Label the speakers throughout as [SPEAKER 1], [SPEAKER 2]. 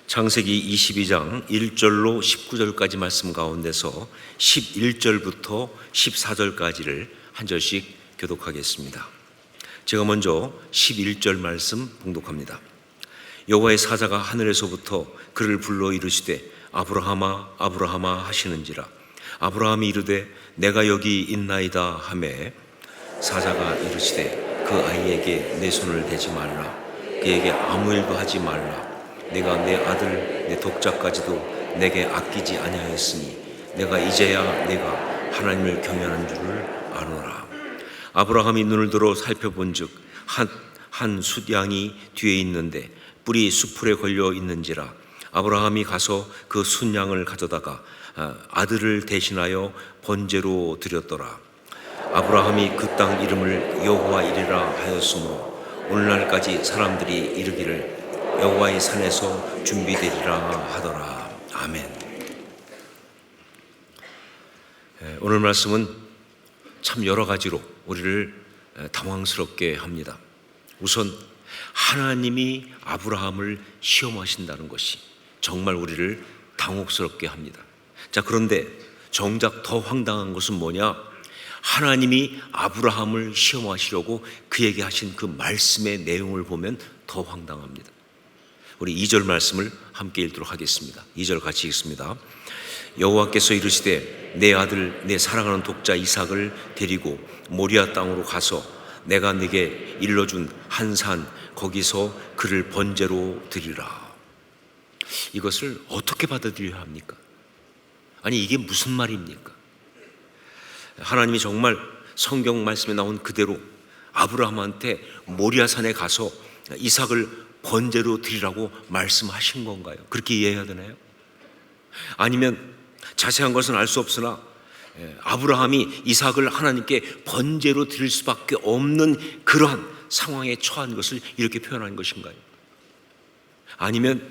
[SPEAKER 1] 창세기 22장 1절로 19절까지 말씀 가운데서 11절부터 14절까지를 한 절씩 교독하겠습니다. 제가 먼저 11절 말씀 봉독합니다. 여호와의 사자가 하늘에서부터 그를 불러 이르시되 아브라함아 아브라함아 하시는지라. 아브라함이 이르되 내가 여기 있나이다 하매 사자가 이르시되 그 아이에게 내 손을 대지 말라. 그에게 아무 일도 하지 말라. 내가 내 아들 내 독자까지도 내게 아끼지 아니하였으니 내가 이제야 내가 하나님을 경외하는 줄을 아노라. 아브라함이 눈을 들어 살펴본즉 한 숫양이 뒤에 있는데 뿔이 수풀에 걸려 있는지라. 아브라함이 가서 그 숫양을 가져다가 아들을 대신하여 번제로 드렸더라. 아브라함이 그 땅 이름을 여호와 이리라 하였으므로 오늘날까지 사람들이 이르기를 여호와의 산에서 준비되리라 하더라. 아멘. 오늘 말씀은 참 여러 가지로 우리를 당황스럽게 합니다. 우선 하나님이 아브라함을 시험하신다는 것이 정말 우리를 당혹스럽게 합니다. 자, 그런데 정작 더 황당한 것은 뭐냐? 하나님이 아브라함을 시험하시려고 그에게 하신 그 말씀의 내용을 보면 더 황당합니다. 우리 2절 말씀을 함께 읽도록 하겠습니다. 2절 같이 읽습니다. 여호와께서 이르시되 내 아들 내 사랑하는 독자 이삭을 데리고 모리아 땅으로 가서 내가 네게 일러준 한 산 거기서 그를 번제로 드리라. 이것을 어떻게 받아들여야 합니까? 아니, 이게 무슨 말입니까? 하나님이 정말 성경 말씀에 나온 그대로 아브라함한테 모리아산에 가서 이삭을 번제로 드리라고 말씀하신 건가요? 그렇게 이해해야 되나요? 아니면 자세한 것은 알 수 없으나 아브라함이 이삭을 하나님께 번제로 드릴 수밖에 없는 그러한 상황에 처한 것을 이렇게 표현한 것인가요? 아니면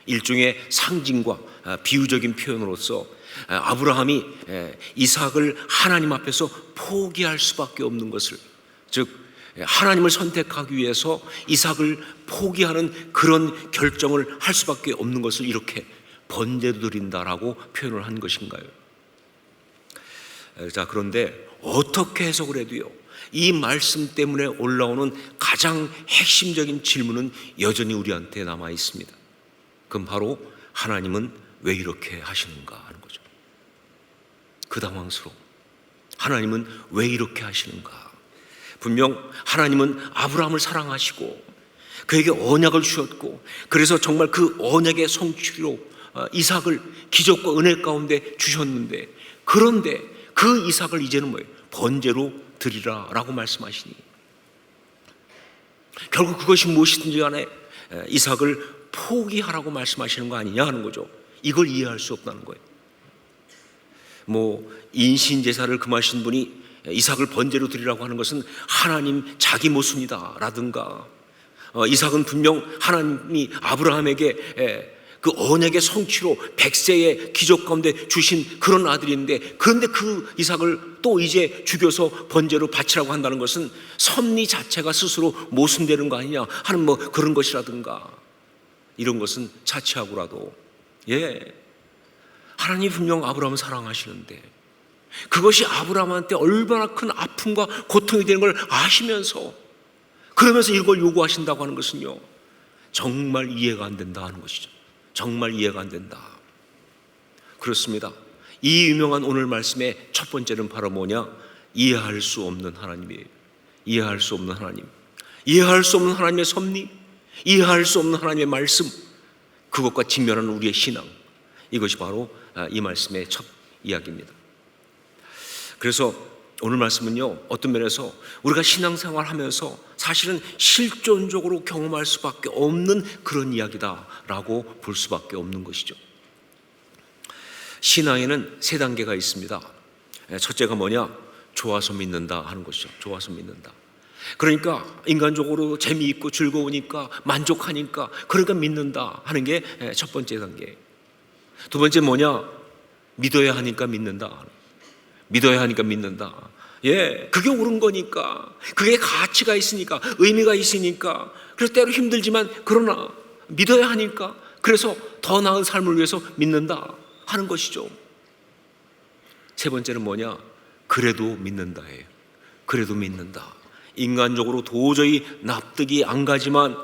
[SPEAKER 1] 일종의 상징과 비유적인 표현으로서 아브라함이 이삭을 하나님 앞에서 포기할 수밖에 없는 것을, 즉 하나님을 선택하기 위해서 이삭을 포기하는 그런 결정을 할 수밖에 없는 것을 이렇게 번제로 드린다라고 표현을 한 것인가요? 자, 그런데 어떻게 해석을 해도요, 이 말씀 때문에 올라오는 가장 핵심적인 질문은 여전히 우리한테 남아 있습니다. 그럼 바로 하나님은 왜 이렇게 하시는가 하는 거죠. 그 당황스러움. 하나님은 왜 이렇게 하시는가? 분명 하나님은 아브라함을 사랑하시고 그에게 언약을 주셨고, 그래서 정말 그 언약의 성취로 이삭을 기적과 은혜 가운데 주셨는데, 그런데 그 이삭을 이제는 뭐예요? 번제로 드리라 라고 말씀하시니, 결국 그것이 무엇이든지 간에 이삭을 포기하라고 말씀하시는 거 아니냐 하는 거죠. 이걸 이해할 수 없다는 거예요. 인신제사를 금하신 분이 이삭을 번제로 드리라고 하는 것은 하나님 자기 모순이다 라든가, 이삭은 분명 하나님이 아브라함에게 그 언약의 성취로 100세의 기적 가운데 주신 그런 아들인데, 그런데 그 이삭을 또 이제 죽여서 번제로 바치라고 한다는 것은 섭리 자체가 스스로 모순되는 거 아니냐 하는 그런 것이라든가, 이런 것은 차치하고라도 하나님이 분명 아브라함을 사랑하시는데 그것이 아브라함한테 얼마나 큰 아픔과 고통이 되는 걸 아시면서, 그러면서 이걸 요구하신다고 하는 것은요, 정말 이해가 안 된다 하는 것이죠. 정말 이해가 안 된다. 그렇습니다. 이 유명한 오늘 말씀의 첫 번째는 바로 뭐냐? 이해할 수 없는 하나님이에요. 이해할 수 없는 하나님, 이해할 수 없는 하나님의 섭리, 이해할 수 없는 하나님의 말씀, 그것과 직면하는 우리의 신앙, 이것이 바로 이 말씀의 첫 이야기입니다. 그래서 오늘 말씀은요, 어떤 면에서 우리가 신앙생활 하면서 사실은 실존적으로 경험할 수밖에 없는 그런 이야기다라고 볼 수밖에 없는 것이죠. 신앙에는 세 단계가 있습니다. 첫째가 뭐냐? 좋아서 믿는다 하는 것이죠. 좋아서 믿는다. 그러니까 인간적으로 재미있고 즐거우니까, 만족하니까, 그러니까 믿는다 하는 게 첫 번째 단계. 두 번째 뭐냐? 믿어야 하니까 믿는다. 믿어야 하니까 믿는다. 그게 옳은 거니까, 그게 가치가 있으니까, 의미가 있으니까, 그래서 때로 힘들지만 그러나 믿어야 하니까 그래서 더 나은 삶을 위해서 믿는다 하는 것이죠. 세 번째는 뭐냐? 그래도 믿는다예요. 그래도 믿는다. 인간적으로 도저히 납득이 안 가지만,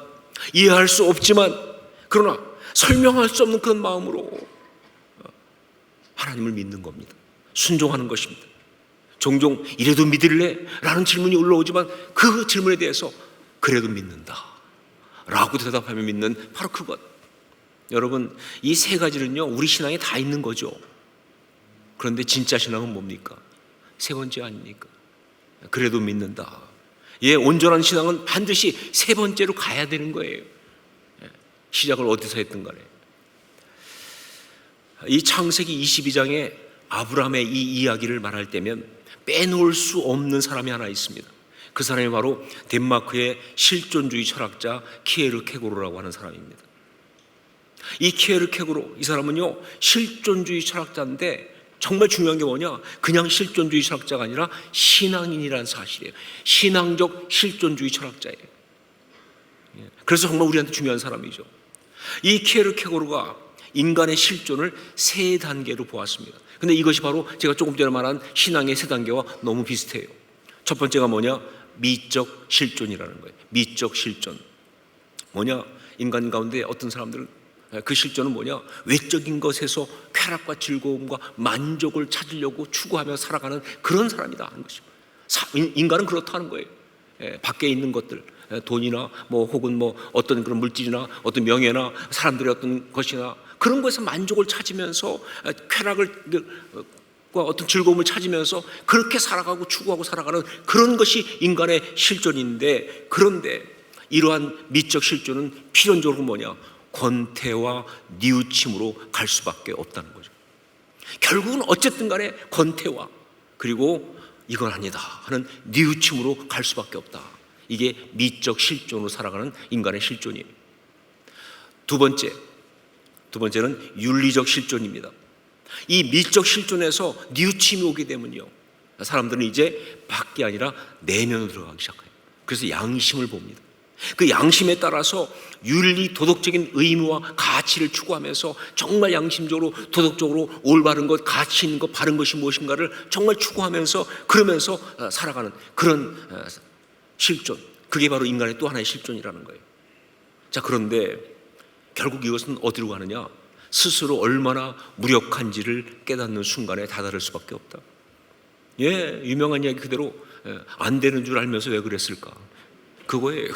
[SPEAKER 1] 이해할 수 없지만, 그러나 설명할 수 없는 그런 마음으로 하나님을 믿는 겁니다. 순종하는 것입니다. 종종 이래도 믿을래? 라는 질문이 올라오지만 그 질문에 대해서 그래도 믿는다 라고 대답하며 믿는 바로 그것. 여러분, 이 세 가지는요 우리 신앙에 다 있는 거죠. 그런데 진짜 신앙은 뭡니까? 세 번째 아닙니까? 그래도 믿는다. 예, 온전한 신앙은 반드시 세 번째로 가야 되는 거예요. 시작을 어디서 했든 간에. 이 창세기 22장에 아브라함의 이 이야기를 말할 때면 빼놓을 수 없는 사람이 하나 있습니다. 그 사람이 바로 덴마크의 실존주의 철학자 키에르케고르라고 하는 사람입니다. 이 키에르케고르, 이 사람은요 실존주의 철학자인데 정말 중요한 게 뭐냐? 그냥 실존주의 철학자가 아니라 신앙인이라는 사실이에요. 신앙적 실존주의 철학자예요. 그래서 정말 우리한테 중요한 사람이죠. 이 키에르케고르가 인간의 실존을 세 단계로 보았습니다. 근데 이것이 바로 제가 조금 전에 말한 신앙의 세 단계와 너무 비슷해요. 첫 번째가 뭐냐? 미적 실존이라는 거예요. 미적 실존. 뭐냐? 인간 가운데 어떤 사람들은 그 실존은 뭐냐? 외적인 것에서 쾌락과 즐거움과 만족을 찾으려고 추구하며 살아가는 그런 사람이다 하는 것입니다. 인간은 그렇다는 거예요. 밖에 있는 것들, 돈이나 뭐 혹은 뭐 어떤 그런 물질이나 어떤 명예나 사람들의 어떤 것이나 그런 것에서 만족을 찾으면서 쾌락과 어떤 즐거움을 찾으면서 그렇게 살아가고 추구하고 살아가는 그런 것이 인간의 실존인데, 그런데 이러한 미적 실존은 필연적으로 뭐냐? 권태와 뉘우침으로 갈 수밖에 없다는 거죠. 결국은 어쨌든 간에 권태와 그리고 이건 아니다 하는 뉘우침으로 갈 수밖에 없다. 이게 미적 실존으로 살아가는 인간의 실존이에요. 두 번째는 윤리적 실존입니다. 이 미적 실존에서 뉘우침이 오게 되면요 사람들은 이제 밖이 아니라 내면으로 들어가기 시작해요. 그래서 양심을 봅니다. 그 양심에 따라서 윤리 도덕적인 의무와 가치를 추구하면서 정말 양심적으로 도덕적으로 올바른 것, 가치 있는 것, 바른 것이 무엇인가를 정말 추구하면서 그러면서 살아가는 그런 실존, 그게 바로 인간의 또 하나의 실존이라는 거예요. 자, 그런데 결국 이것은 어디로 가느냐? 스스로 얼마나 무력한지를 깨닫는 순간에 다다를 수밖에 없다. 예, 유명한 이야기 그대로 안 되는 줄 알면서 왜 그랬을까? 그거예요.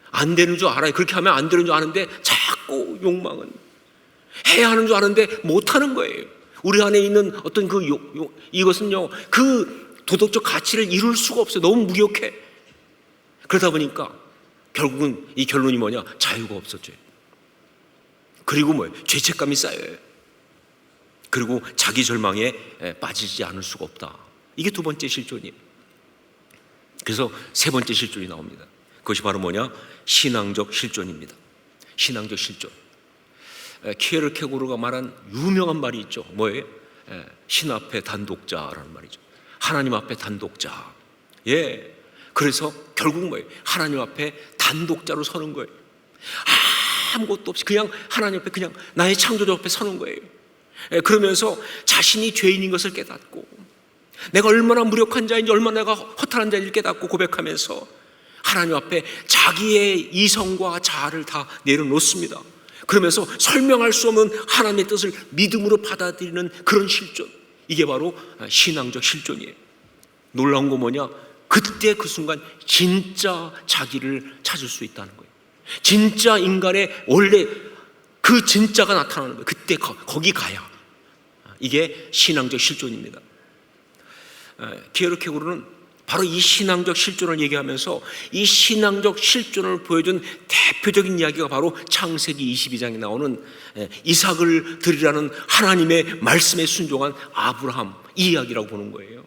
[SPEAKER 1] 안 되는 줄 알아요. 그렇게 하면 안 되는 줄 아는데 자꾸 욕망은 해야 하는 줄 아는데 못하는 거예요. 우리 안에 있는 어떤 이것은요 그 도덕적 가치를 이룰 수가 없어요. 너무 무력해. 그러다 보니까 결국은 이 결론이 뭐냐? 자유가 없어져요. 그리고 뭐예요? 죄책감이 쌓여요. 그리고 자기 절망에 빠지지 않을 수가 없다. 이게 두 번째 실존이에요. 그래서 세 번째 실존이 나옵니다. 그것이 바로 뭐냐? 신앙적 실존입니다. 신앙적 실존. 키에르케고르가 말한 유명한 말이 있죠. 뭐예요? 신 앞에 단독자라는 말이죠. 하나님 앞에 단독자. 예. 그래서 결국 뭐예요? 하나님 앞에 단독자로 서는 거예요. 아무것도 없이 그냥 하나님 앞에 그냥 나의 창조주 앞에 서는 거예요. 그러면서 자신이 죄인인 것을 깨닫고 내가 얼마나 무력한 자인지 얼마나 내가 허탈한 자인지를 깨닫고 고백하면서 하나님 앞에 자기의 이성과 자아를 다 내려놓습니다. 그러면서 설명할 수 없는 하나님의 뜻을 믿음으로 받아들이는 그런 실존, 이게 바로 신앙적 실존이에요. 놀라운 거 뭐냐? 그때 그 순간 진짜 자기를 찾을 수 있다는 거예요. 진짜 인간의 원래 그 진짜가 나타나는 거예요. 그때 거기 가야. 이게 신앙적 실존입니다. 키에르케고르는 바로 이 신앙적 실존을 얘기하면서 이 신앙적 실존을 보여준 대표적인 이야기가 바로 창세기 22장에 나오는 이삭을 드리라는 하나님의 말씀에 순종한 아브라함, 이 이야기라고 보는 거예요.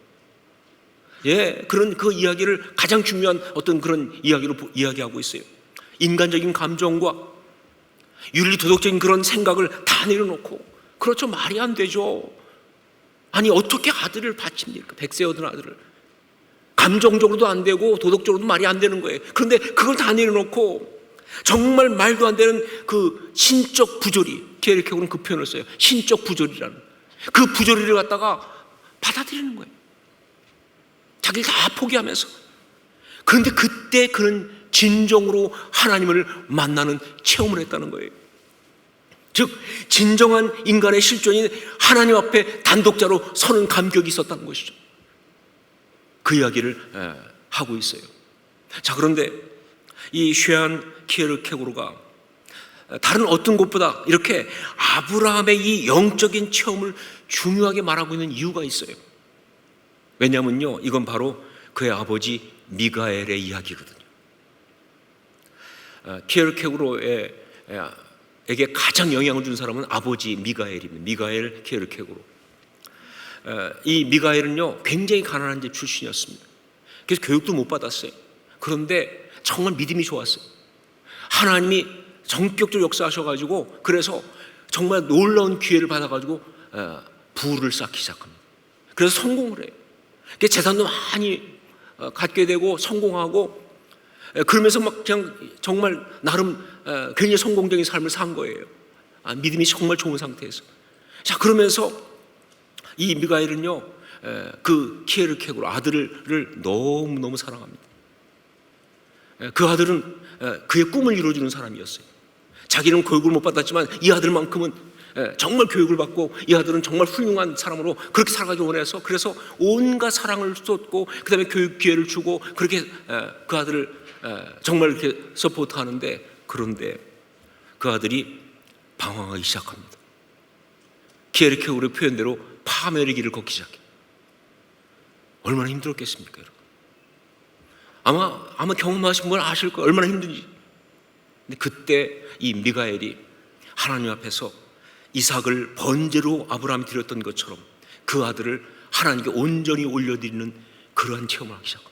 [SPEAKER 1] 예, 그런 그 이야기를 가장 중요한 어떤 그런 이야기로 이야기하고 있어요. 인간적인 감정과 윤리 도덕적인 그런 생각을 다 내려놓고, 그렇죠, 말이 안 되죠. 아니 어떻게 아들을 바칩니까? 100세 얻은 아들을. 감정적으로도 안 되고 도덕적으로도 말이 안 되는 거예요. 그런데 그걸 다 내려놓고 정말 말도 안 되는 그 신적 부조리, 케르케고르는 그 표현을 써요. 신적 부조리라는 그 부조리를 갖다가 받아들이는 거예요. 자기를 다 포기하면서. 그런데 그때 그는 진정으로 하나님을 만나는 체험을 했다는 거예요. 즉 진정한 인간의 실존인 하나님 앞에 단독자로 서는 감격이 있었다는 것이죠. 그 이야기를 하고 있어요. 자, 그런데 이 쉐안 키에르케고르가 다른 어떤 곳보다 이렇게 아브라함의 이 영적인 체험을 중요하게 말하고 있는 이유가 있어요. 왜냐하면요, 이건 바로 그의 아버지 미가엘의 이야기거든요. 키에르케고르에게 가장 영향을 준 사람은 아버지 미가엘입니다. 미가엘 키에르케고르. 이 미가엘은요, 굉장히 가난한 집 출신이었습니다. 그래서 교육도 못 받았어요. 그런데 정말 믿음이 좋았어요. 하나님이 전격적으로 역사하셔가지고, 그래서 정말 놀라운 기회를 받아가지고 부를 쌓기 시작합니다. 그래서 성공을 해요. 재산도 많이 갖게 되고 성공하고, 그러면서 막 그냥 정말 나름 굉장히 성공적인 삶을 산 거예요. 믿음이 정말 좋은 상태에서. 자, 그러면서 이 미가엘은요, 그 키에르케고르 아들을 너무너무 사랑합니다. 그 아들은 그의 꿈을 이루어주는 사람이었어요. 자기는 교육을 못 받았지만 이 아들만큼은 정말 교육을 받고, 이 아들은 정말 훌륭한 사람으로 그렇게 살아가기 원해서, 그래서 온갖 사랑을 쏟고 그 다음에 교육 기회를 주고, 그렇게 그 아들을 정말 이렇게 서포트하는데, 그런데 그 아들이 방황하기 시작합니다. 키에르케고르의 표현대로 파멸의 길을 걷기 시작해요. 얼마나 힘들었겠습니까, 여러분? 아마 경험하신 분 아실 거예요. 얼마나 힘든지. 근데 그때 이 미가엘이 하나님 앞에서 이삭을 번제로 아브라함이 드렸던 것처럼 그 아들을 하나님께 온전히 올려드리는 그러한 체험을 하기 시작합니다.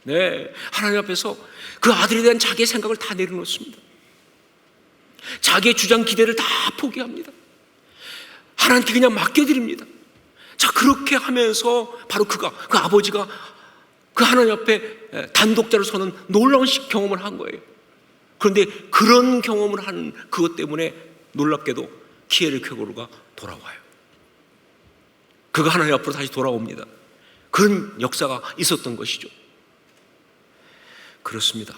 [SPEAKER 1] 네, 하나님 앞에서 그 아들에 대한 자기의 생각을 다 내려놓습니다. 자기의 주장 기대를 다 포기합니다. 하나님께 그냥 맡겨드립니다. 자, 그렇게 하면서 바로 그 아버지가 그 하나님 앞에 단독자로 서는 놀라운 경험을 한 거예요. 그런데 그런 경험을 한 그것 때문에 놀랍게도 키에르케고르가 돌아와요. 그가 하나님 앞으로 다시 돌아옵니다. 그런 역사가 있었던 것이죠. 그렇습니다.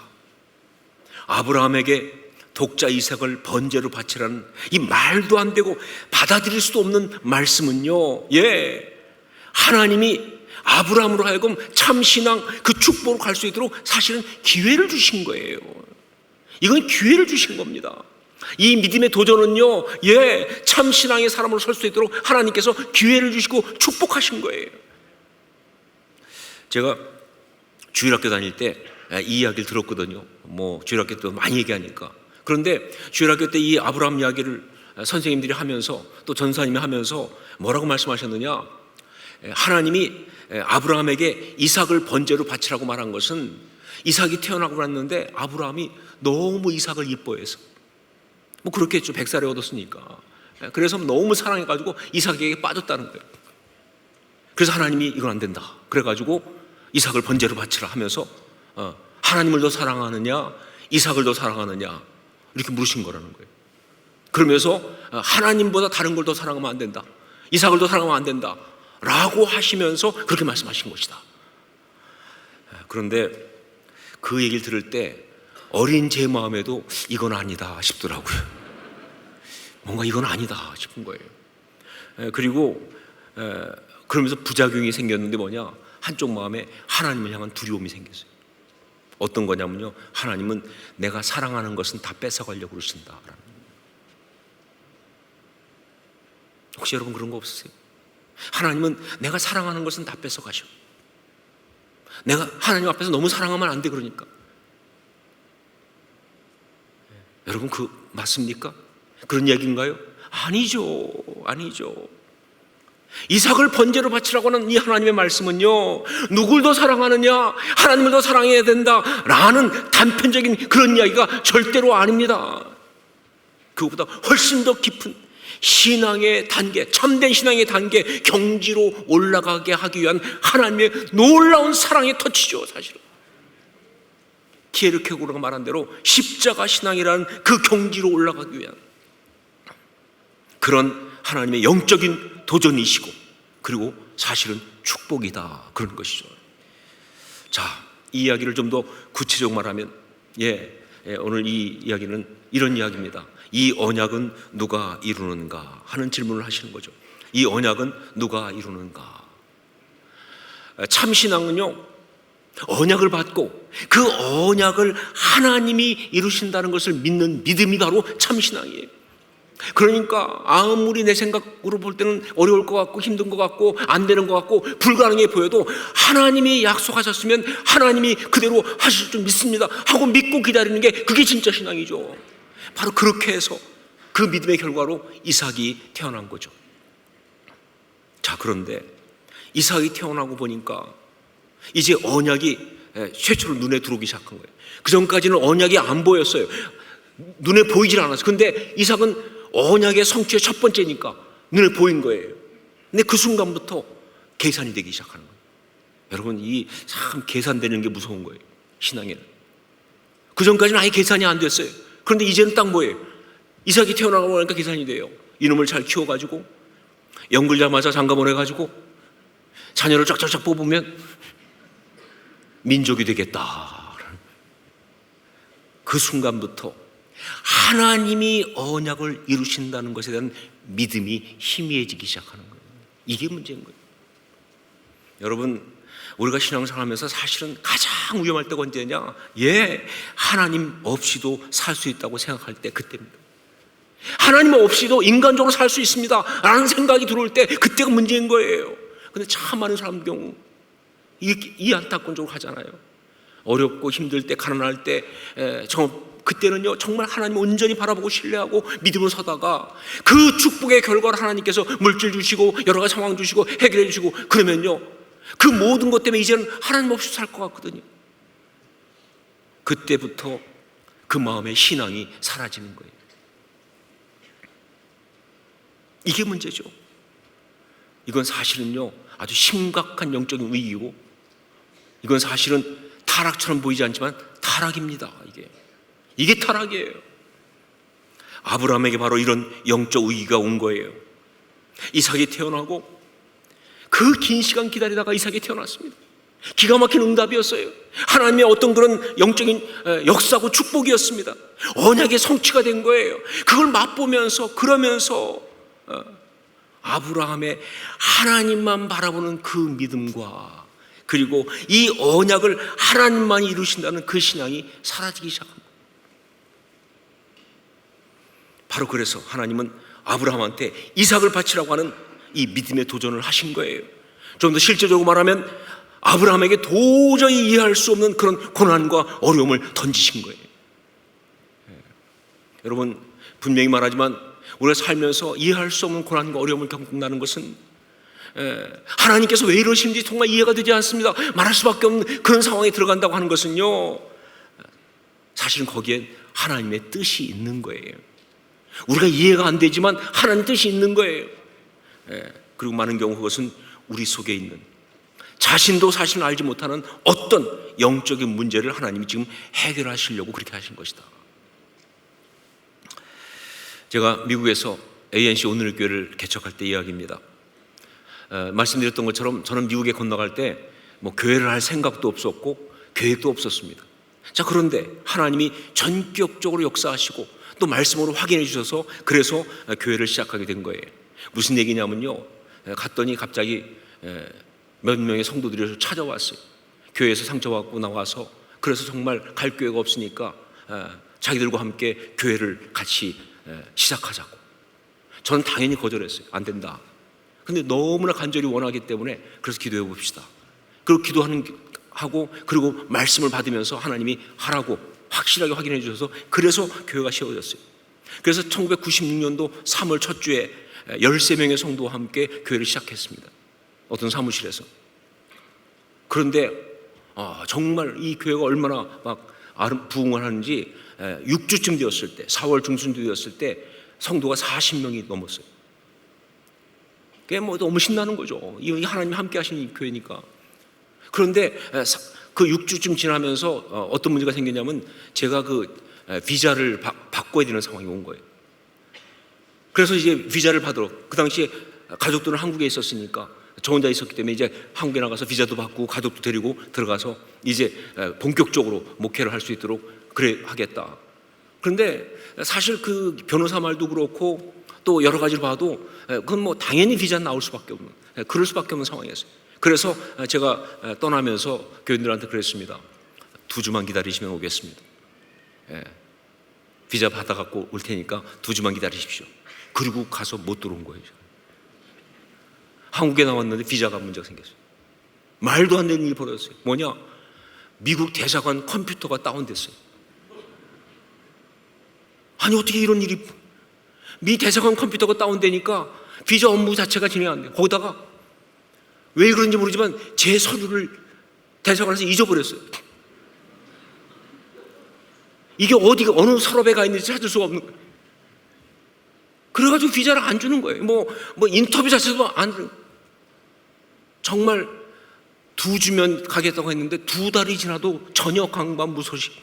[SPEAKER 1] 아브라함에게 독자 이삭을 번제로 바치라는 이 말도 안 되고 받아들일 수도 없는 말씀은요, 하나님이 아브라함으로 하여금 참신앙 그 축복으로 갈 수 있도록 사실은 기회를 주신 거예요. 이건 기회를 주신 겁니다. 이 믿음의 도전은요, 참신앙의 사람으로 설 수 있도록 하나님께서 기회를 주시고 축복하신 거예요. 제가 주일학교 다닐 때 이 이야기를 들었거든요. 주일학교 때 많이 얘기하니까. 그런데 주일학교 때 이 아브라함 이야기를 선생님들이 하면서, 또 전사님이 하면서 뭐라고 말씀하셨느냐, 하나님이 아브라함에게 이삭을 번제로 바치라고 말한 것은 이삭이 태어나고 났는데 아브라함이 너무 이삭을 이뻐해서, 그렇게 했죠. 100살에 얻었으니까. 그래서 너무 사랑해가지고 이삭에게 빠졌다는 거예요. 그래서 하나님이 이건 안 된다, 그래가지고 이삭을 번제로 바치라 하면서 하나님을 더 사랑하느냐 이삭을 더 사랑하느냐 이렇게 물으신 거라는 거예요. 그러면서 하나님보다 다른 걸 더 사랑하면 안 된다, 이삭을 더 사랑하면 안 된다 라고 하시면서 그렇게 말씀하신 것이다. 그런데 그 얘기를 들을 때 어린 제 마음에도 이건 아니다 싶더라고요. 뭔가 이건 아니다 싶은 거예요. 그리고 그러면서 부작용이 생겼는데 뭐냐, 한쪽 마음에 하나님을 향한 두려움이 생겼어요. 어떤 거냐면요, 하나님은 내가 사랑하는 것은 다 뺏어가려고 그러신다. 혹시 여러분 그런 거 없으세요? 하나님은 내가 사랑하는 것은 다 뺏어가셔. 내가 하나님 앞에서 너무 사랑하면 안 돼, 그러니까. 여러분 그 맞습니까? 그런 얘기인가요? 아니죠. 이삭을 번제로 바치라고 하는 이 하나님의 말씀은요, 누굴 더 사랑하느냐, 하나님을 더 사랑해야 된다라는 단편적인 그런 이야기가 절대로 아닙니다. 그것보다 훨씬 더 깊은 신앙의 단계, 참된 신앙의 단계, 경지로 올라가게 하기 위한 하나님의 놀라운 사랑의 터치죠, 사실은. 키에르케고르가 말한 대로 십자가 신앙이라는 그 경지로 올라가기 위한 그런 하나님의 영적인 도전이시고, 그리고 사실은 축복이다, 그런 것이죠. 자, 이 이야기를 좀 더 구체적으로 말하면, 오늘 이 이야기는 이런 이야기입니다. 이 언약은 누가 이루는가 하는 질문을 하시는 거죠. 이 언약은 누가 이루는가? 참신앙은요, 언약을 받고 그 언약을 하나님이 이루신다는 것을 믿는 믿음이 바로 참신앙이에요. 그러니까 아무리 내 생각으로 볼 때는 어려울 것 같고 힘든 것 같고 안 되는 것 같고 불가능해 보여도, 하나님이 약속하셨으면 하나님이 그대로 하실 줄 믿습니다 하고 믿고 기다리는 게, 그게 진짜 신앙이죠. 바로 그렇게 해서 그 믿음의 결과로 이삭이 태어난 거죠. 자, 그런데 이삭이 태어나고 보니까 이제 언약이 최초로 눈에 들어오기 시작한 거예요. 그 전까지는 언약이 안 보였어요. 눈에 보이질 않았어요. 근데 이삭은 언약의 성취의 첫 번째니까 눈에 보인 거예요. 근데 그 순간부터 계산이 되기 시작하는 거예요. 여러분, 이 참 계산되는 게 무서운 거예요, 신앙에는. 그 전까지는 아예 계산이 안 됐어요. 그런데 이제는 딱 뭐예요? 이삭이 태어나고 나니까 계산이 돼요. 이놈을 잘 키워가지고 연글자마자 장가 보내가지고 자녀를 쫙쫙쫙 뽑으면 민족이 되겠다. 그 순간부터 하나님이 언약을 이루신다는 것에 대한 믿음이 희미해지기 시작하는 거예요. 이게 문제인 거예요. 여러분, 우리가 신앙생활하면서 사실은 가장 위험할 때가 언제냐? 하나님 없이도 살 수 있다고 생각할 때, 그때입니다. 하나님 없이도 인간적으로 살 수 있습니다 라는 생각이 들어올 때, 그때가 문제인 거예요. 근데 참 많은 사람 경우 이 안타까운 쪽으로 가잖아요. 어렵고 힘들 때, 가난할 때, 그때는요 정말 하나님 온전히 바라보고 신뢰하고 믿음으로 서다가 그 축복의 결과를 하나님께서 물질 주시고 여러 가지 상황 주시고 해결해 주시고 그러면요, 그 모든 것 때문에 이제는 하나님 없이 살 것 같거든요. 그때부터 그 마음의 신앙이 사라지는 거예요. 이게 문제죠. 이건 사실은요 아주 심각한 영적인 위기고, 이건 사실은 타락처럼 보이지 않지만 타락입니다. 이게 타락이에요. 아브라함에게 바로 이런 영적 위기가 온 거예요. 이삭이 태어나고 그 긴 시간 기다리다가 이삭이 태어났습니다. 기가 막힌 응답이었어요. 하나님의 어떤 그런 영적인 역사고 축복이었습니다. 언약의 성취가 된 거예요. 그걸 맛보면서, 그러면서 아브라함의 하나님만 바라보는 그 믿음과, 그리고 이 언약을 하나님만이 이루신다는 그 신앙이 사라지기 시작합니다. 바로 그래서 하나님은 아브라함한테 이삭을 바치라고 하는 이 믿음의 도전을 하신 거예요. 좀 더 실제적으로 말하면 아브라함에게 도저히 이해할 수 없는 그런 고난과 어려움을 던지신 거예요. 여러분, 분명히 말하지만 우리가 살면서 이해할 수 없는 고난과 어려움을 겪는다는 것은 하나님께서 왜 이러시는지 정말 이해가 되지 않습니다. 말할 수밖에 없는 그런 상황에 들어간다고 하는 것은요, 사실은 거기엔 하나님의 뜻이 있는 거예요. 우리가 이해가 안 되지만 하나님 뜻이 있는 거예요. 그리고 많은 경우 그것은 우리 속에 있는, 자신도 사실 알지 못하는 어떤 영적인 문제를 하나님이 지금 해결하시려고 그렇게 하신 것이다. 제가 미국에서 ANC 오늘 교회를 개척할 때 이야기입니다. 말씀드렸던 것처럼 저는 미국에 건너갈 때 교회를 할 생각도 없었고 계획도 없었습니다. 자, 그런데 하나님이 전격적으로 역사하시고 또 말씀으로 확인해 주셔서 그래서 교회를 시작하게 된 거예요. 무슨 얘기냐면요, 갔더니 갑자기 몇 명의 성도들이 찾아왔어요. 교회에서 상처받고 나와서, 그래서 정말 갈 교회가 없으니까 자기들과 함께 교회를 같이 시작하자고. 저는 당연히 거절했어요. 안 된다. 근데 너무나 간절히 원하기 때문에 그래서 기도해 봅시다. 그리고 기도하고 그리고 말씀을 받으면서 하나님이 하라고 확실하게 확인해 주셔서 그래서 교회가 세워졌어요. 그래서 1996년도 3월 첫 주에 13명의 성도와 함께 교회를 시작했습니다. 어떤 사무실에서. 그런데 정말 이 교회가 얼마나 막 부흥을 하는지 6주쯤 되었을 때, 4월 중순 되었을 때 성도가 40명이 넘었어요. 그게 너무 신나는 거죠. 이 하나님이 함께 하시는 이 교회니까. 그런데 그 6주쯤 지나면서 어떤 문제가 생겼냐면 제가 그 비자를 바꿔야 되는 상황이 온 거예요. 그래서 이제 비자를 받으러, 그 당시에 가족들은 한국에 있었으니까 저 혼자 있었기 때문에 이제 한국에 나가서 비자도 받고 가족도 데리고 들어가서 이제 본격적으로 목회를 할 수 있도록 그래 하겠다. 그런데 사실 그 변호사 말도 그렇고 또 여러 가지를 봐도 그건 뭐 당연히 비자 나올 수밖에 없는, 그럴 수밖에 없는 상황이었어요. 그래서 제가 떠나면서 교인들한테 그랬습니다. 2주만 기다리시면 오겠습니다. 비자 받아갖고 올 테니까 2주만 기다리십시오. 그리고 가서 못 들어온 거예요. 한국에 나왔는데 비자가 문제가 생겼어요. 말도 안 되는 일이 벌어졌어요. 뭐냐? 미국 대사관 컴퓨터가 다운됐어요. 아니 어떻게 이런 일이, 미 대사관 컴퓨터가 다운되니까 비자 업무 자체가 진행 안 돼요. 거기다가 왜 그런지 모르지만 제 서류를 대사관에서 잊어버렸어요. 이게 어디가 어느 서랍에 가 있는지 찾을 수가 없는 거예요. 그래가지고 비자를 안 주는 거예요. 뭐 인터뷰 자체도 안 주는 거예요. 정말 2주면 가겠다고 했는데 2달이 지나도 전혀 강반무소식.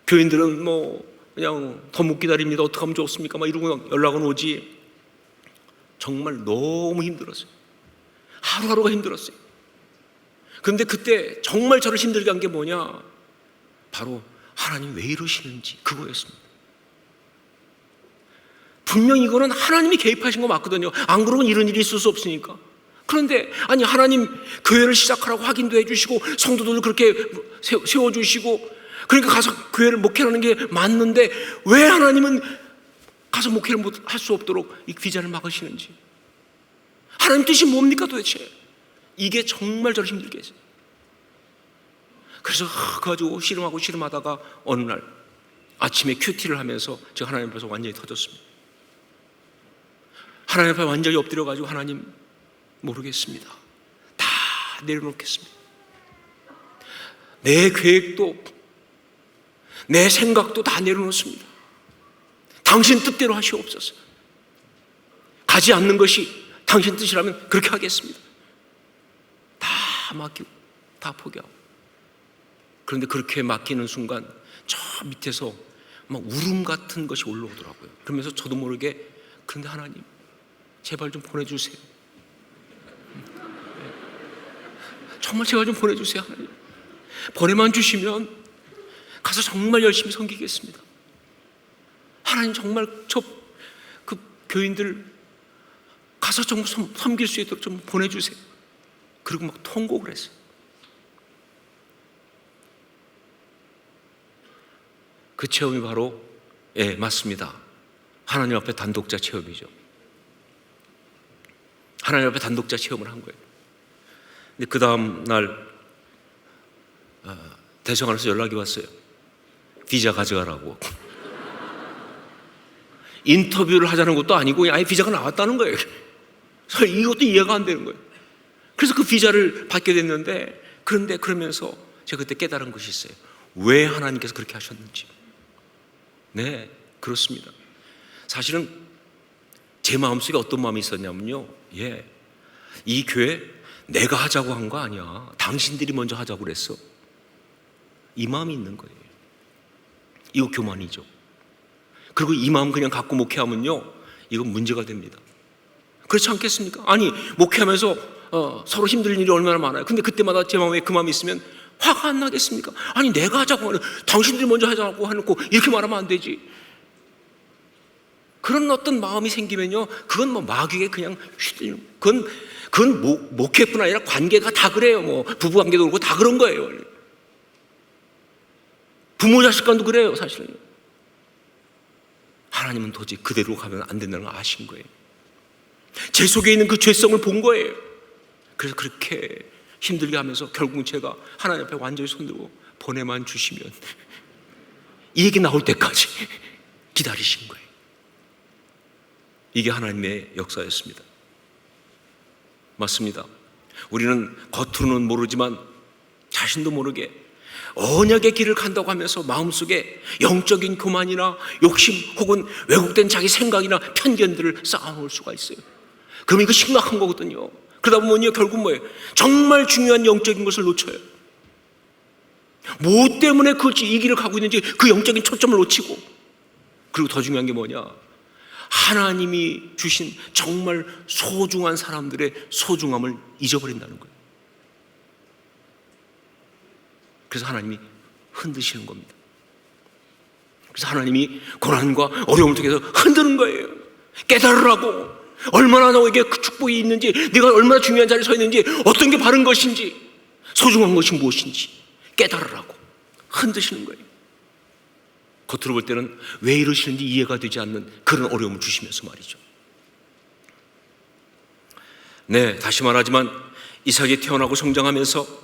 [SPEAKER 1] 교인들은 뭐 그냥 더 못 기다립니다. 어떻게 하면 좋습니까? 막 이러고 연락은 오지. 정말 너무 힘들었어요. 하루하루가 힘들었어요. 그런데 그때 정말 저를 힘들게 한 게 뭐냐? 바로 하나님 왜 이러시는지 그거였습니다. 분명히 이거는 하나님이 개입하신 거 맞거든요. 안 그러면 이런 일이 있을 수 없으니까. 그런데 아니 하나님 교회를 시작하라고 확인도 해주시고 성도들을 그렇게 세워주시고 그러니까 가서 교회를 목회하는 게 맞는데 왜 하나님은 가서 목회를 할 수 없도록 이 비자를 막으시는지, 하나님 뜻이 뭡니까 도대체? 이게 정말 저를 힘들게 했어요. 그래서 그래가지고 씨름하다가 어느 날 아침에 큐티를 하면서 제가 하나님 앞에서 완전히 터졌습니다. 하나님 앞에 완전히 엎드려가지고 하나님 모르겠습니다. 다 내려놓겠습니다. 내 계획도 내 생각도 다 내려놓습니다. 당신 뜻대로 하시옵소서. 가지 않는 것이 당신 뜻이라면 그렇게 하겠습니다. 다 맡기고 다 포기하고. 그런데 그렇게 맡기는 순간 저 밑에서 막 울음 같은 것이 올라오더라고요. 그러면서 저도 모르게 그런데 하나님 제발 좀 보내주세요. 정말 제발 좀 보내주세요. 하나님. 보내만 주시면 가서 정말 열심히 섬기겠습니다. 하나님 정말 저 그 교인들 가서 좀 섬길 수 있도록 좀 보내주세요. 그리고 막 통곡을 했어요. 그 체험이 바로 맞습니다. 하나님 앞에 단독자 체험이죠. 하나님 앞에 단독자 체험을 한 거예요. 근데 그 다음 날 대사관에서 연락이 왔어요. 비자 가져가라고. 인터뷰를 하자는 것도 아니고 아예 비자가 나왔다는 거예요. 이것도 이해가 안 되는 거예요. 그래서 그 비자를 받게 됐는데, 그런데 그러면서 제가 그때 깨달은 것이 있어요. 왜 하나님께서 그렇게 하셨는지. 네, 그렇습니다. 사실은 제 마음속에 어떤 마음이 있었냐면요, 이 교회 내가 하자고 한 거 아니야. 당신들이 먼저 하자고 그랬어. 이 마음이 있는 거예요. 이거 교만이죠. 그리고 이 마음 그냥 갖고 목회하면요, 이건 문제가 됩니다. 그렇지 않겠습니까? 아니 목회하면서 서로 힘들 일이 얼마나 많아요. 근데 그때마다 제 마음에 그 마음이 있으면 화가 안 나겠습니까? 아니 내가 하자고 하는, 당신들이 먼저 하자고 해놓고 이렇게 말하면 안 되지. 그런 어떤 마음이 생기면요, 그건 뭐 마귀에 그냥 휘둘리는, 그건 목회뿐 아니라 관계가 다 그래요. 뭐 부부관계도 그렇고 다 그런 거예요. 부모 자식 간도 그래요. 사실은 하나님은 도저히 그대로 가면 안 된다는 걸 아신 거예요. 제 속에 있는 그 죄성을 본 거예요. 그래서 그렇게 힘들게 하면서 결국 제가 하나님 앞에 완전히 손들고 보내만 주시면, 이 얘기 나올 때까지 기다리신 거예요. 이게 하나님의 역사였습니다. 맞습니다. 우리는 겉으로는 모르지만 자신도 모르게 언약의 길을 간다고 하면서 마음속에 영적인 교만이나 욕심 혹은 왜곡된 자기 생각이나 편견들을 쌓아놓을 수가 있어요. 그럼 이거 심각한 거거든요. 그러다 보면 결국 뭐예요? 정말 중요한 영적인 것을 놓쳐요. 뭐 때문에 이 길을 가고 있는지 그 영적인 초점을 놓치고, 그리고 더 중요한 게 뭐냐, 하나님이 주신 정말 소중한 사람들의 소중함을 잊어버린다는 거예요. 그래서 하나님이 흔드시는 겁니다. 그래서 하나님이 고난과 어려움을 통해서 흔드는 거예요. 깨달으라고, 얼마나 너에게 그 축복이 있는지, 네가 얼마나 중요한 자리에 서 있는지, 어떤 게 바른 것인지, 소중한 것이 무엇인지 깨달으라고 흔드시는 거예요. 겉으로 볼 때는 왜 이러시는지 이해가 되지 않는 그런 어려움을 주시면서 말이죠. 네, 다시 말하지만 이삭이 태어나고 성장하면서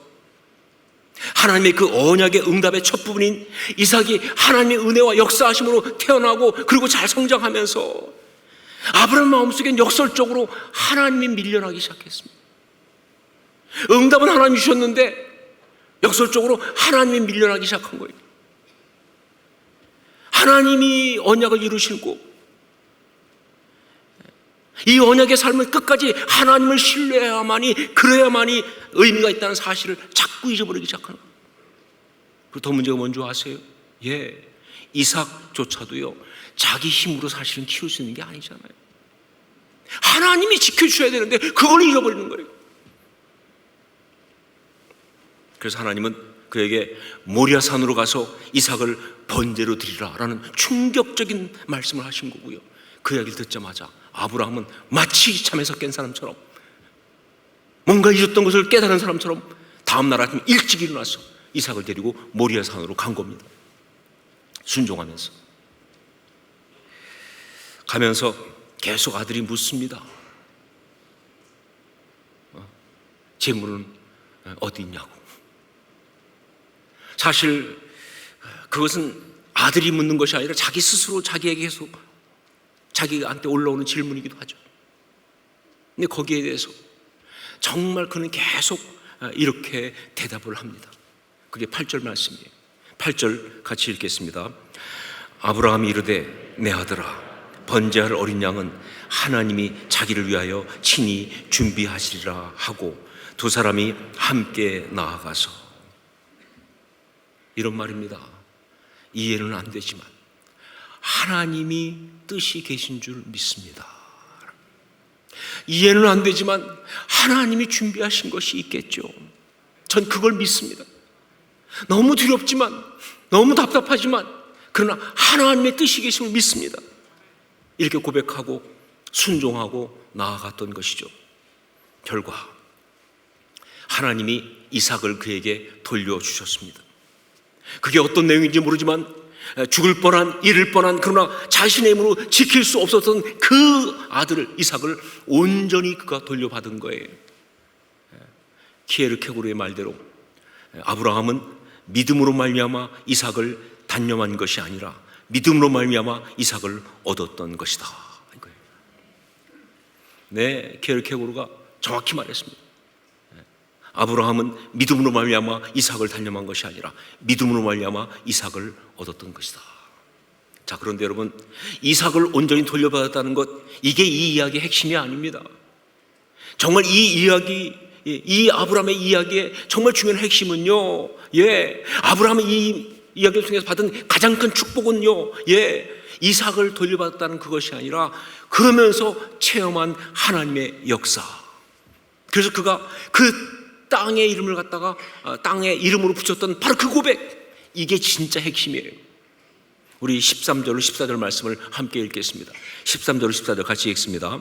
[SPEAKER 1] 하나님의 그 언약의 응답의 첫 부분인 이삭이 하나님의 은혜와 역사하심으로 태어나고, 그리고 잘 성장하면서 아브라함 마음속엔 역설적으로 하나님이 밀려나기 시작했습니다. 응답은 하나님이 주셨는데 역설적으로 하나님이 밀려나기 시작한 거예요. 하나님이 언약을 이루시고, 이 언약의 삶은 끝까지 하나님을 신뢰해야만이, 그래야만이 의미가 있다는 사실을 자꾸 잊어버리기 시작하는 거예요. 그리고 더 문제가 뭔지 아세요? 이삭조차도요, 자기 힘으로 사실은 키울 수 있는 게 아니잖아요. 하나님이 지켜주셔야 되는데 그걸 잃어버리는 거예요. 그래서 하나님은 그에게 모리아산으로 가서 이삭을 번제로 드리라 라는 충격적인 말씀을 하신 거고요. 그 이야기를 듣자마자 아브라함은 마치 잠에서 깬 사람처럼, 뭔가 잊었던 것을 깨달은 사람처럼 다음날 아침 일찍 일어나서 이삭을 데리고 모리아산으로 간 겁니다. 순종하면서 가면서 계속 아들이 묻습니다. 재물은 어디 있냐고. 사실 그것은 아들이 묻는 것이 아니라 자기 스스로 자기에게 계속 자기한테 올라오는 질문이기도 하죠. 근데 거기에 대해서 정말 그는 계속 이렇게 대답을 합니다. 그게 8절 말씀이에요. 8절 같이 읽겠습니다. 아브라함이 이르되 내 아들아, 번제할 어린 양은 하나님이 자기를 위하여 친히 준비하시리라 하고 두 사람이 함께 나아가서, 이런 말입니다. 이해는 안 되지만 하나님이 뜻이 계신 줄 믿습니다. 이해는 안 되지만 하나님이 준비하신 것이 있겠죠. 전 그걸 믿습니다. 너무 두렵지만, 너무 답답하지만, 그러나 하나님의 뜻이 계심을 믿습니다. 이렇게 고백하고 순종하고 나아갔던 것이죠. 결과 하나님이 이삭을 그에게 돌려주셨습니다. 그게 어떤 내용인지 모르지만 죽을 뻔한, 잃을 뻔한, 그러나 자신의 힘으로 지킬 수 없었던 그 아들을, 이삭을 온전히 그가 돌려받은 거예요. 키에르케고르의 말대로 아브라함은 믿음으로 말미암아 이삭을 단념한 것이 아니라 믿음으로 말미암아 이삭을 얻었던 것이다. 네, 키에르케고르가 정확히 말했습니다. 아브라함은 믿음으로 말미암아 이삭을 단념한 것이 아니라 믿음으로 말미암아 이삭을 얻었던 것이다. 자, 그런데 여러분, 이삭을 온전히 돌려받았다는 것, 이게 이 이야기의 핵심이 아닙니다. 정말 이 이야기, 이 아브라함의 이야기의 정말 중요한 핵심은요, 아브라함의 이 이야기를 통해서 받은 가장 큰 축복은요, 이삭을 돌려받았다는 그것이 아니라 그러면서 체험한 하나님의 역사. 그래서 그가 그 땅의 이름을 갖다가 땅의 이름으로 붙였던 바로 그 고백, 이게 진짜 핵심이에요. 우리 13절, 14절 말씀을 함께 읽겠습니다. 13절, 14절 같이 읽습니다.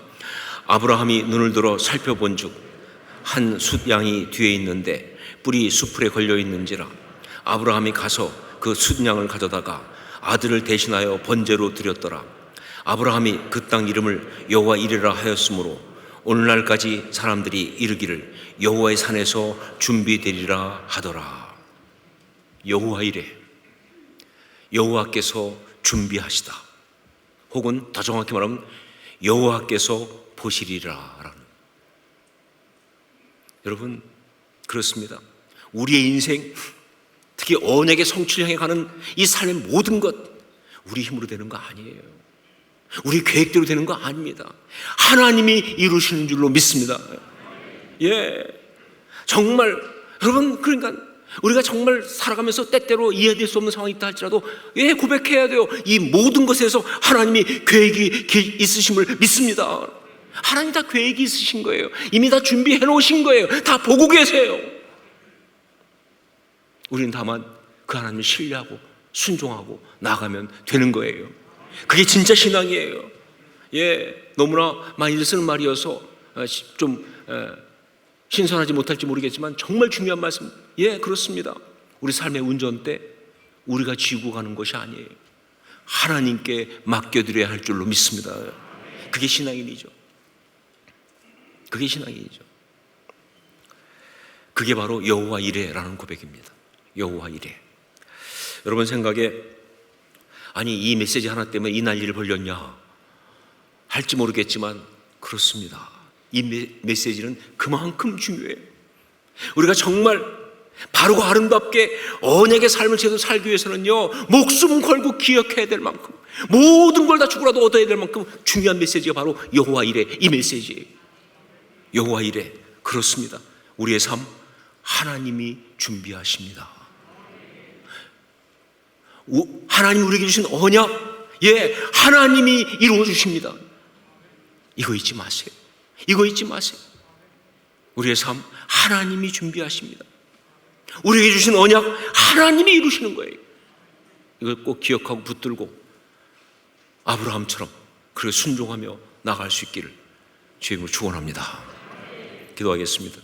[SPEAKER 1] 아브라함이 눈을 들어 살펴본 즉 한 숫양이 뒤에 있는데 뿔이 수풀에 걸려 있는지라 아브라함이 가서 그 숫양을 가져다가 아들을 대신하여 번제로 드렸더라. 아브라함이 그 땅 이름을 여호와 이레라 하였으므로 오늘날까지 사람들이 이르기를 여호와의 산에서 준비되리라 하더라. 여호와 이레, 여호와께서 준비하시다, 혹은 더 정확히 말하면 여호와께서 보시리라. 여러분, 그렇습니다. 우리의 인생, 특히 언약의 성취를 향해 가는 이 삶의 모든 것, 우리 힘으로 되는 거 아니에요. 우리 계획대로 되는 거 아닙니다. 하나님이 이루시는 줄로 믿습니다. 정말 여러분, 그러니까 우리가 정말 살아가면서 때때로 이해될 수 없는 상황이 있다 할지라도 고백해야 돼요. 이 모든 것에서 하나님이 계획이 있으심을 믿습니다. 하나님 다 계획이 있으신 거예요. 이미 다 준비해 놓으신 거예요. 다 보고 계세요. 우리는 다만 그 하나님을 신뢰하고 순종하고 나아가면 되는 거예요. 그게 진짜 신앙이에요. 너무나 많이 쓰는 말이어서 좀 신선하지 못할지 모르겠지만 정말 중요한 말씀. 그렇습니다. 우리 삶의 운전대 우리가 쥐고 가는 것이 아니에요. 하나님께 맡겨드려야 할 줄로 믿습니다. 그게 신앙인이죠. 그게 신앙인이죠. 그게 바로 여호와 이레라는 고백입니다. 여호와 이레. 여러분 생각에 아니 이 메시지 하나 때문에 이 난리를 벌였냐 할지 모르겠지만 그렇습니다. 이 메시지는 그만큼 중요해요. 우리가 정말 바르고 아름답게 언약의 삶을 제대로 살기 위해서는요, 목숨 걸고 기억해야 될 만큼, 모든 걸 다 죽으라도 얻어야 될 만큼 중요한 메시지가 바로 여호와 이레, 이 메시지예요. 여호와 이레. 그렇습니다. 우리의 삶 하나님이 준비하십니다. 하나님 우리에게 주신 언약, 하나님이 이루어 주십니다. 이거 잊지 마세요. 이거 잊지 마세요. 우리의 삶 하나님이 준비하십니다. 우리에게 주신 언약 하나님이 이루시는 거예요. 이걸 꼭 기억하고 붙들고 아브라함처럼 그렇게 순종하며 나갈 수 있기를 주의 이름으로 축원합니다. 기도하겠습니다.